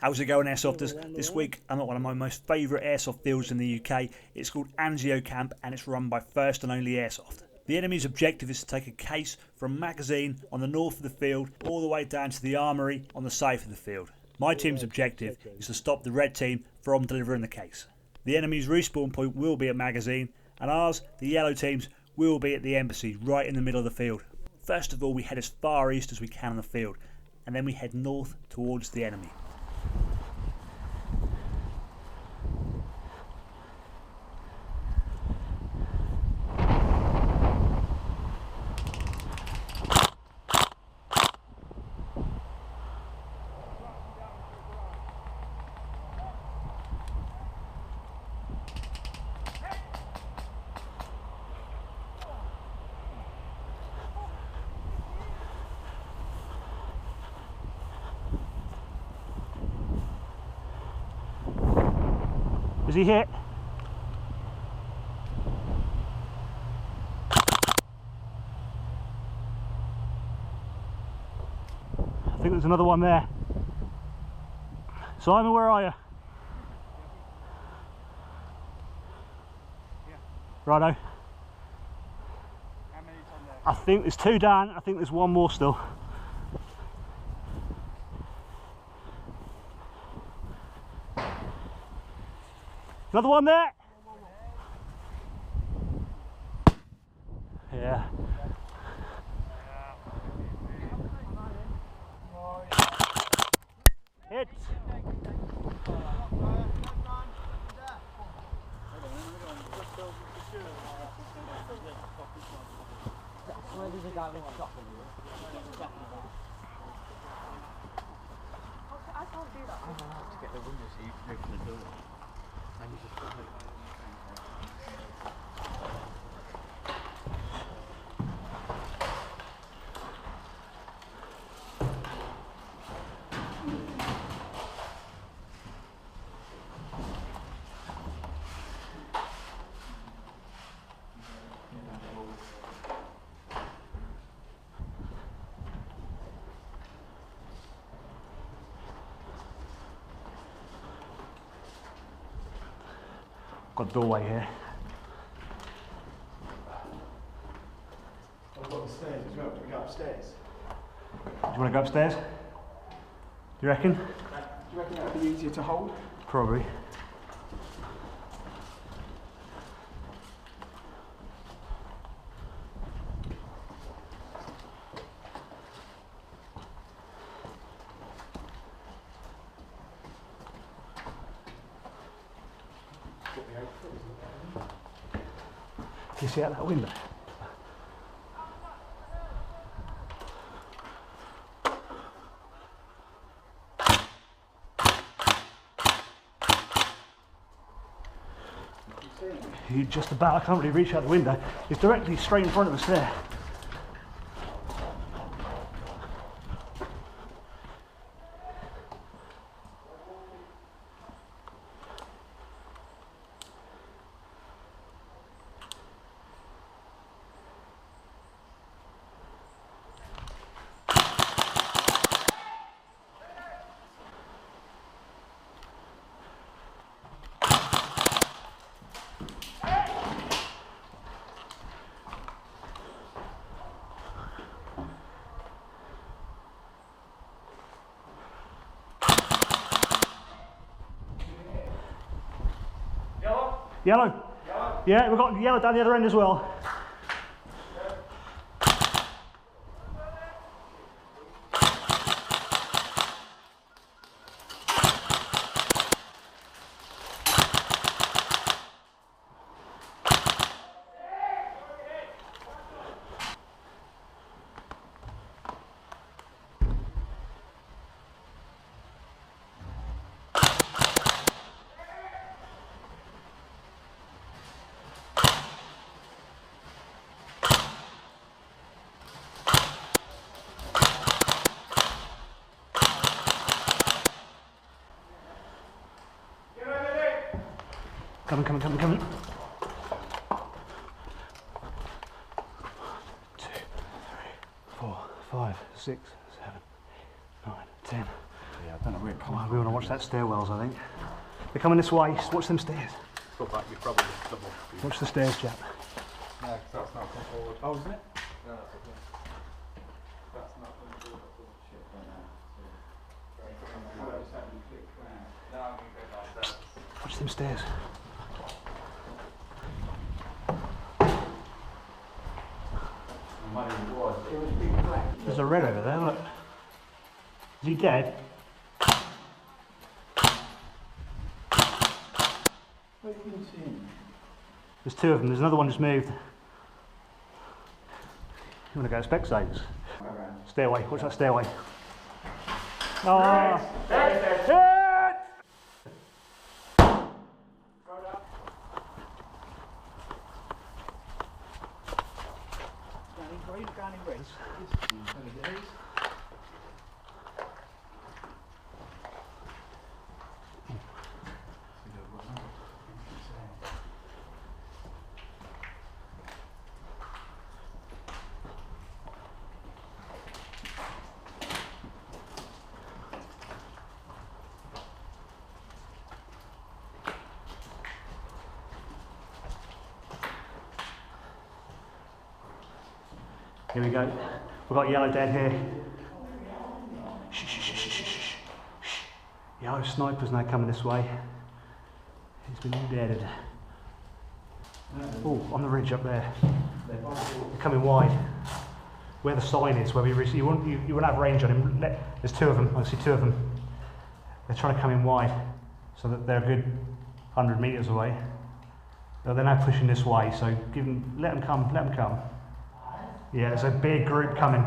How's it going, Airsofters? This week I'm at one of my most favourite airsoft fields in the UK. It's called Anzio Camp and it's run by First and Only Airsoft. The enemy's objective is to take a case from a magazine on the north of the field all the way down to the armoury on the south of the field. My team's objective is to stop the red team from delivering the case. The enemy's respawn point will be at magazine and ours, the yellow team's, will be at the embassy right in the middle of the field. First of all, we head as far east as we can on the field and then we head north towards the enemy. Is he hit? I think there's another one there. Simon, where are you? Yeah. Righto. How many's on there? I think there's two down, I think there's one more still. Another one there? Yeah. Hit. Where does the guy with shot from you? I can't do that. I have to get the window so you can open the door. And you just put it. Got a doorway here. I've got the stairs as well. Do we go upstairs? Do you want to go upstairs? Do you reckon? Do you reckon that would be easier to hold? Probably. Can you see out that window? You just about, I can't really reach out the window. It's directly straight in front of us there. Yellow? Yellow? Yeah, we've got yellow down the other end as well. Coming. 2, 3, 4, 5, 6, 7, 9, 10. Yeah, don't know where it Come comes on, we want to watch that stairwells, I think. They're coming this way. Watch them stairs. Go back, you probably double. Watch the stairs, chap. No, that's not come forward. Oh, isn't it? No, that's okay. That's not going to do it. Shit, right now. No, I'm going to go downstairs. Watch them stairs. There's a red over there, look. Is he dead? Where you can see him? There's two of them. There's another one just moved. You want to go to Specsavers? Stairway. Watch that stairway. Oh! Here we go. We've got yellow dead here. Shh, shh, shh, shh, shh, shh. Yellow sniper's now coming this way. He's been deaded. Oh, on the ridge up there. They're coming wide. Where the sign is, where you won't have range on him. There's two of them. I see two of them. They're trying to come in wide, so that they're a good 100 metres away. But they're now pushing this way, so let them come. Let them come. Yeah, there's a big group coming.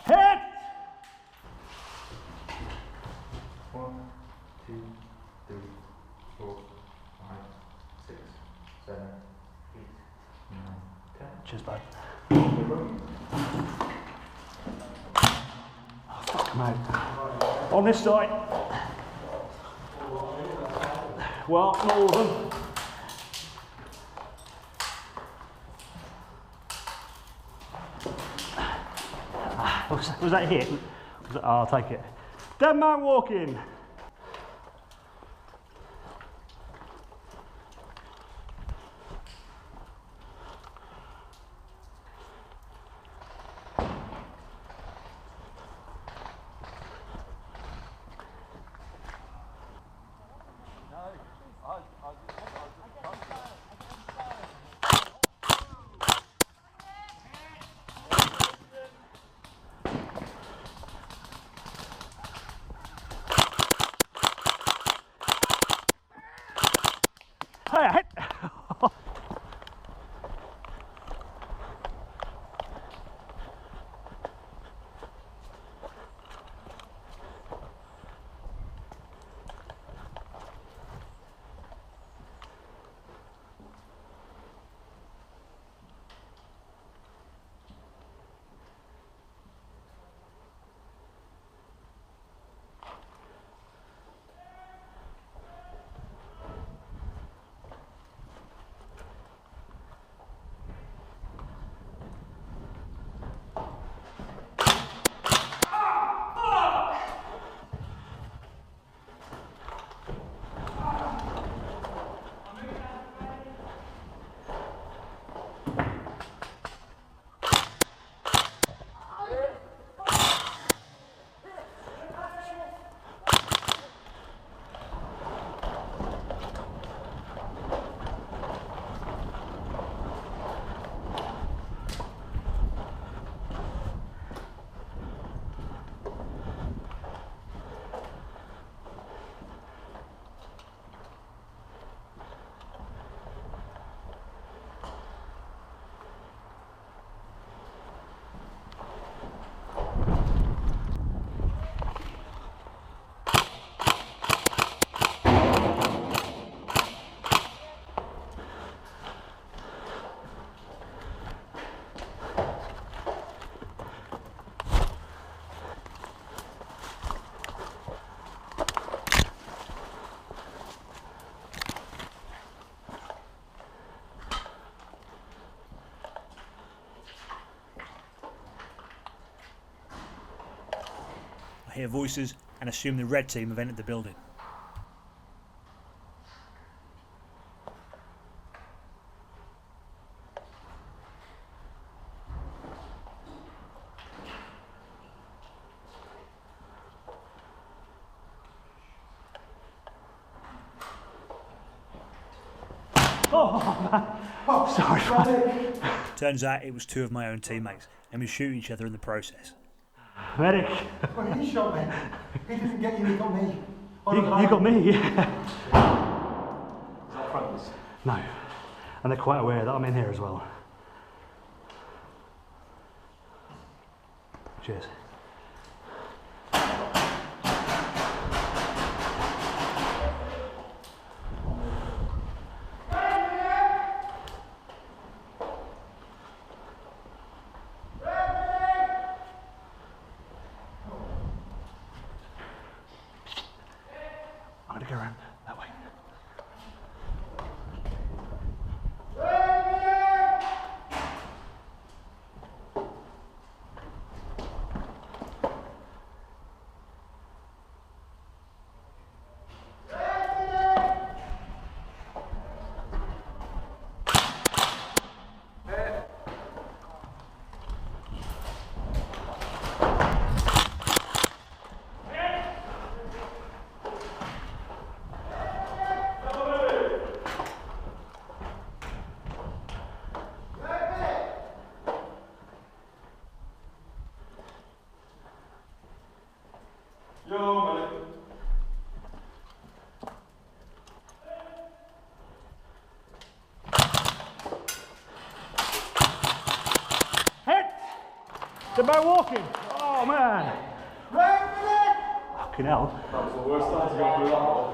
Hit! 1, 2, 3, 4, 5, 6, 7, 8, 9, 10. Cheers, bud. Oh, fuck him out. On this side. Well, not all of them. Was that a hit? Oh, I'll take it. Dead man walking. I hear voices and assume the red team have entered the building. Oh, man. Oh, sorry, man. Turns out it was two of my own teammates, and we shoot each other in the process. Medic. Well, he shot me. He didn't get you, he got me. You got me, yeah. Is that frontless? No. And they're quite aware that I'm in here as well. Cheers. I'm gonna go around that way. The bow walking. Oh man. Fucking hell. That was the worst time to go through that hole.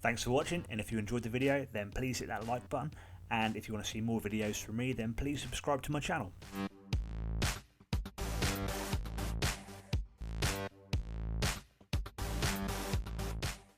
Thanks for watching, and if you enjoyed the video then please hit that like button, and if you want to see more videos from me then please subscribe to my channel.